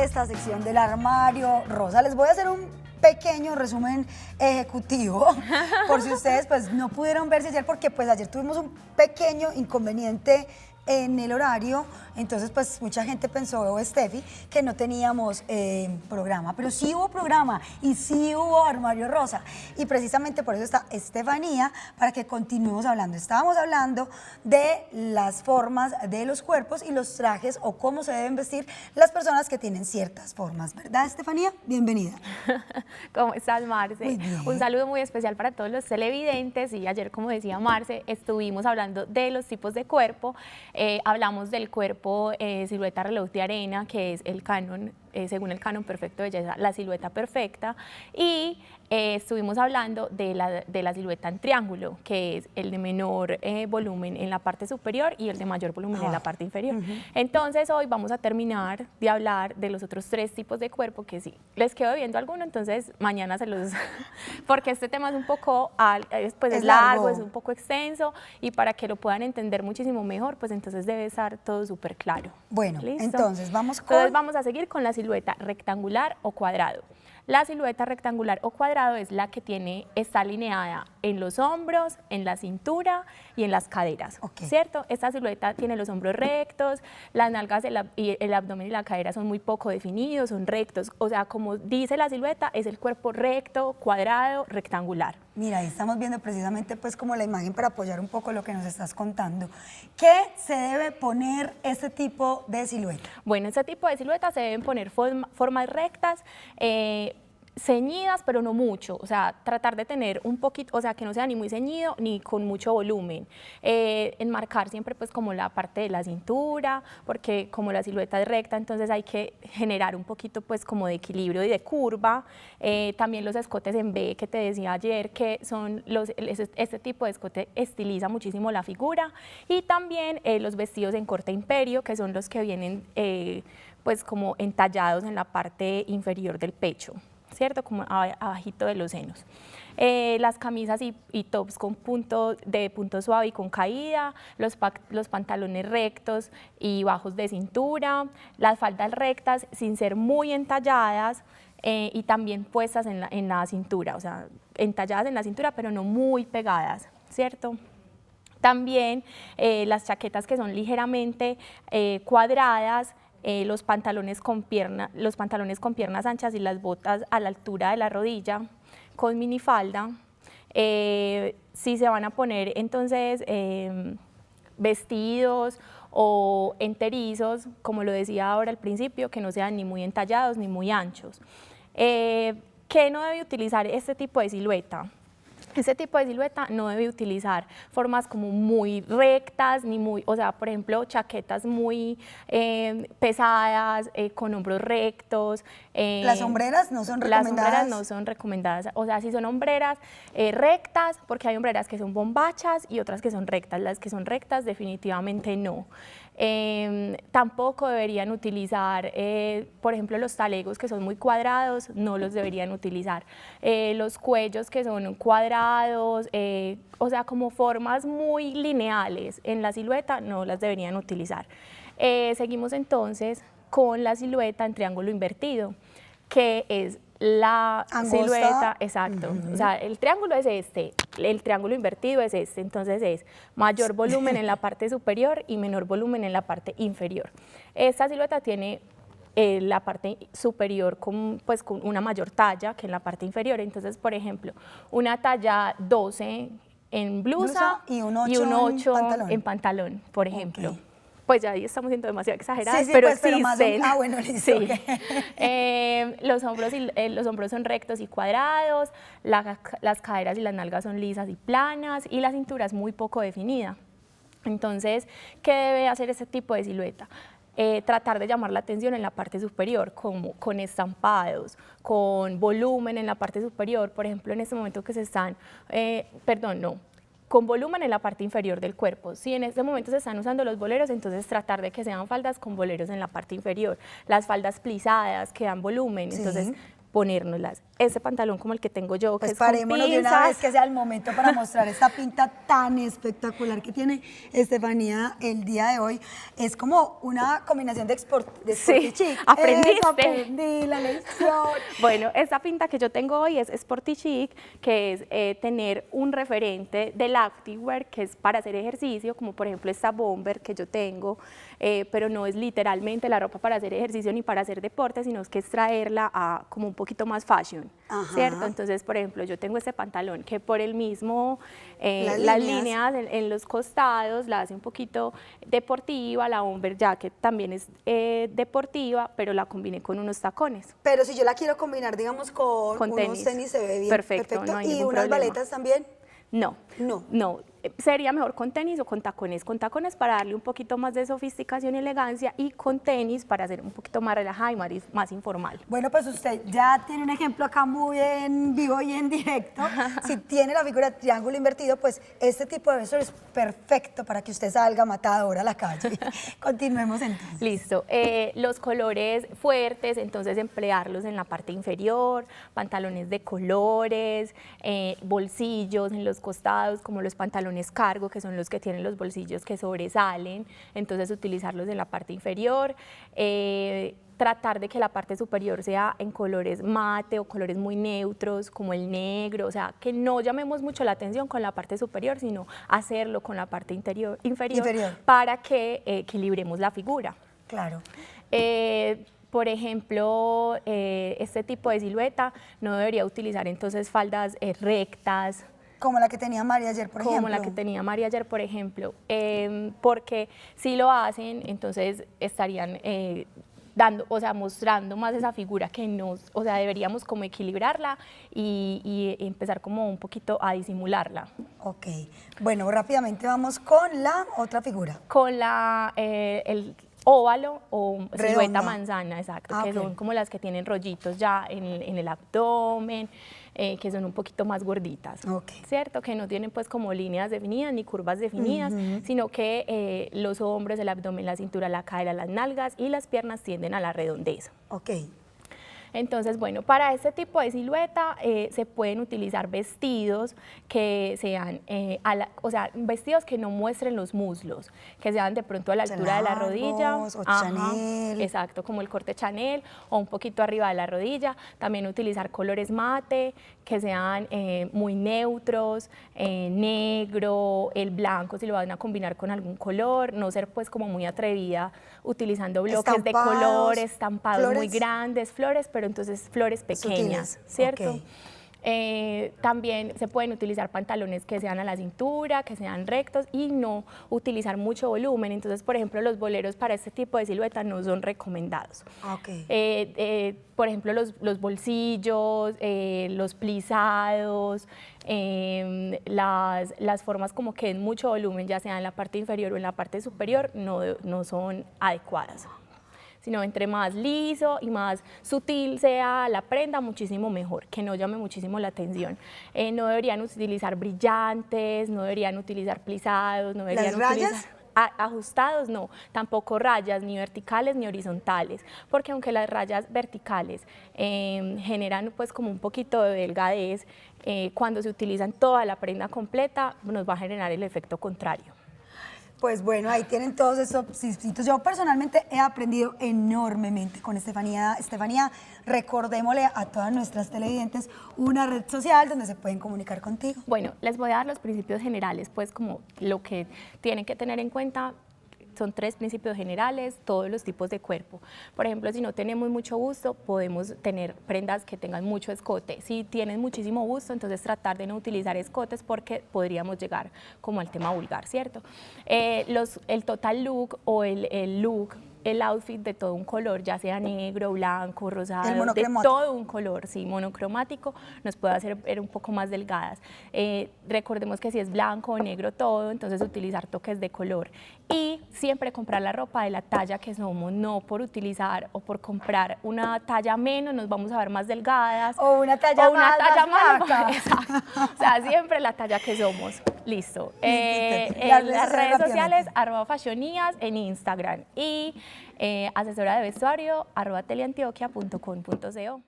esta sección del armario rosa. Les voy a hacer un pequeño resumen ejecutivo, por si ustedes pues no pudieron verse ayer, porque pues ayer tuvimos un pequeño inconveniente en el horario, entonces pues mucha gente pensó, Steffi, que no teníamos programa, pero sí hubo programa y sí hubo armario rosa, y precisamente por eso está Estefanía, para que continuemos hablando. Estábamos hablando de las formas de los cuerpos y los trajes o cómo se deben vestir las personas que tienen ciertas formas, ¿verdad, Estefanía? Bienvenida. ¿Cómo estás, Marce? Muy bien. Un saludo muy especial para todos los televidentes, y ayer, como decía Marce, estuvimos hablando de los tipos de cuerpo. Hablamos del cuerpo silueta reloj de arena, que es el canon, según el canon perfecto de belleza, la silueta perfecta, y estuvimos hablando de la silueta en triángulo, que es el de menor volumen en la parte superior y el de mayor volumen en la parte inferior. Entonces hoy vamos a terminar de hablar de los otros tres tipos de cuerpo, que si les quedo viendo alguno, entonces mañana se los... porque este tema es un poco, pues es largo, es un poco extenso, y para que lo puedan entender muchísimo mejor, pues entonces debe estar todo súper claro. Bueno, ¿Listo? entonces vamos a seguir con la silueta rectangular o cuadrado. La silueta rectangular o cuadrado es la que está alineada en los hombros, en la cintura y en las caderas, ¿cierto? Esta silueta tiene los hombros rectos, las nalgas y el abdomen y la cadera son muy poco definidos, son rectos. O sea, como dice la silueta, es el cuerpo recto, cuadrado, rectangular. Mira, ahí estamos viendo precisamente pues como la imagen para apoyar un poco lo que nos estás contando. ¿Qué se debe poner este tipo de silueta? Bueno, este tipo de silueta se deben poner formas rectas, ceñidas, pero no mucho, o sea, tratar de tener un poquito, o sea, que no sea ni muy ceñido ni con mucho volumen. Enmarcar siempre pues como la parte de la cintura, porque como la silueta es recta, entonces hay que generar un poquito pues como de equilibrio y de curva. También los escotes en V, que te decía ayer, que son este tipo de escote estiliza muchísimo la figura, y también los vestidos en corte imperio, que son los que vienen pues como entallados en la parte inferior del pecho, ¿cierto? Como abajito de los senos. Las camisas y tops con punto suave y con caída, los pantalones rectos y bajos de cintura, las faldas rectas sin ser muy entalladas, y también puestas en la cintura, o sea, entalladas en la cintura pero no muy pegadas, ¿cierto? También las chaquetas que son ligeramente cuadradas, los pantalones con piernas anchas y las botas a la altura de la rodilla con minifalda. Si se van a poner entonces vestidos o enterizos, como lo decía ahora al principio, que no sean ni muy entallados ni muy anchos. ¿Qué no debe utilizar este tipo de silueta? Este tipo de silueta no debe utilizar formas como muy rectas, ni muy, o sea, por ejemplo, chaquetas muy pesadas, con hombros rectos. ¿Las hombreras no son recomendadas? Las hombreras no son recomendadas, o sea, si son hombreras rectas, porque hay hombreras que son bombachas y otras que son rectas. Las que son rectas definitivamente no. Tampoco deberían utilizar, por ejemplo, los talegos que son muy cuadrados, no los deberían utilizar. Los cuellos que son cuadrados, o sea, como formas muy lineales en la silueta, no las deberían utilizar. Seguimos entonces con la silueta en triángulo invertido, que es la silueta, exacto, o sea, el triángulo es este, el triángulo invertido es este, entonces es mayor volumen en la parte superior y menor volumen en la parte inferior. Esta silueta tiene la parte superior pues, con una mayor talla que en la parte inferior, entonces, por ejemplo, una talla 12 en blusa y un 8 en pantalón, por ejemplo. Pues ya ahí estamos siendo demasiado exageradas, sí, pero pues, existen. Pero bueno, listo. Sí. Los hombros son rectos y cuadrados, las caderas y las nalgas son lisas y planas, y la cintura es muy poco definida. Entonces, ¿qué debe hacer este tipo de silueta? Tratar de llamar la atención en la parte superior, como con estampados, con volumen en la parte superior. Por ejemplo, en este momento que se están, con volumen en la parte inferior del cuerpo. Si en este momento se están usando los boleros, entonces tratar de que sean faldas con boleros en la parte inferior. Las faldas plisadas que dan volumen, entonces ponérnoslas. Este pantalón como el que tengo yo, que Pues es con parémonos de una pinzas. vez que sea el momento para mostrar esta pinta tan espectacular que tiene Estefanía el día de hoy. Es como una combinación de sporty Sí, chic. aprendiste. Eso, aprendí la lección. Bueno, esta pinta que yo tengo hoy es Sporty Chic, que es tener un referente del activewear, que es para hacer ejercicio, como por ejemplo esta bomber que yo tengo, pero no es literalmente la ropa para hacer ejercicio ni para hacer deporte, sino es que es traerla a como un poquito más fashion, Ajá. ¿cierto? Entonces, por ejemplo, yo tengo este pantalón que por el mismo, Las líneas en los costados la hace un poquito deportiva, la bomber jacket también es deportiva, pero la combiné con unos tacones. Pero si yo la quiero combinar, digamos, con Con unos tenis, se ve bien. Perfecto, no hay ¿Y ningún unas problema. baletas también? No, No. no. Sería mejor con tenis o con tacones para darle un poquito más de sofisticación y elegancia, y con tenis para hacer un poquito más relajada y más informal. Bueno, pues usted ya tiene un ejemplo acá muy en vivo y en directo. Si tiene la figura de triángulo invertido, pues este tipo de vestuario es perfecto para que usted salga matadora a la calle. Continuemos entonces. Listo. Los colores fuertes, entonces emplearlos en la parte inferior, pantalones de colores, bolsillos en los costados, como los pantalones cargo, que son los que tienen los bolsillos que sobresalen, entonces utilizarlos en la parte inferior. Tratar de que la parte superior sea en colores mate o colores muy neutros, como el negro, o sea, que no llamemos mucho la atención con la parte superior, sino hacerlo con la parte inferior. Para que equilibremos la figura. Claro. Por ejemplo, este tipo de silueta no debería utilizar entonces faldas rectas. Como la que tenía María ayer, por ejemplo. Como la que tenía María ayer, por ejemplo, porque si lo hacen, entonces estarían dando, o sea, mostrando más esa figura que nos, o sea, deberíamos como equilibrarla y empezar como un poquito a disimularla. Ok, bueno, rápidamente vamos con la otra figura. Con el óvalo o Redonda. silueta manzana, exacto, que ok. son como las que tienen rollitos ya en el abdomen, que son un poquito más gorditas, Ok. ¿cierto? Que no tienen pues como líneas definidas ni curvas definidas, sino que los hombros, el abdomen, la cintura, la cadera, las nalgas y las piernas tienden a la redondez. Ok. Entonces, bueno, para este tipo de silueta se pueden utilizar vestidos que sean, o sea, vestidos que no muestren los muslos, que sean de pronto a la altura de la rodilla. Largos, o Chanel. Exacto, como el corte Chanel o un poquito arriba de la rodilla. También utilizar colores mate, que sean muy neutros, negro, el blanco si lo van a combinar con algún color, no ser pues como muy atrevida utilizando bloques de color, estampados muy grandes, flores, pero entonces flores pequeñas, sutiles. ¿cierto? Ok. También se pueden utilizar pantalones que sean a la cintura, que sean rectos y no utilizar mucho volumen. Entonces, por ejemplo, los boleros para este tipo de silueta no son recomendados. Ok. Por ejemplo, los bolsillos, los plisados, las formas como que en mucho volumen, ya sea en la parte inferior o en la parte superior, no son adecuadas. Sino entre más liso y más sutil sea la prenda, muchísimo mejor, que no llame muchísimo la atención. No deberían utilizar brillantes, no deberían utilizar plisados, no deberían ¿Las rayas? Ajustados, no, tampoco rayas ni verticales ni horizontales, porque aunque las rayas verticales generan pues como un poquito de delgadez, cuando se utilizan toda la prenda completa nos va a generar el efecto contrario. Pues bueno, ahí tienen todos esos tipsitos. Yo personalmente he aprendido enormemente con Estefanía. Estefanía, recordémosle a todas nuestras televidentes una red social donde se pueden comunicar contigo. Bueno, les voy a dar los principios generales, pues como lo que tienen que tener en cuenta. Son 3 principios generales, todos los tipos de cuerpo. Por ejemplo, si no tenemos mucho busto, podemos tener prendas que tengan mucho escote. Si tienen muchísimo busto, entonces tratar de no utilizar escotes porque podríamos llegar como al tema vulgar, ¿cierto? El total look o el look, el outfit de todo un color, ya sea negro, blanco, rosado, de todo un color, sí, monocromático, nos puede hacer ver un poco más delgadas. Recordemos que si es blanco o negro todo, entonces utilizar toques de color. Y siempre comprar la ropa de la talla que somos, no por utilizar o por comprar una talla menos nos vamos a ver más delgadas. O una talla más. Exacto. O sea, siempre la talla que somos. Listo. En las redes sociales, @fashionías en Instagram y asesora de vestuario @teleantioquia.com.co.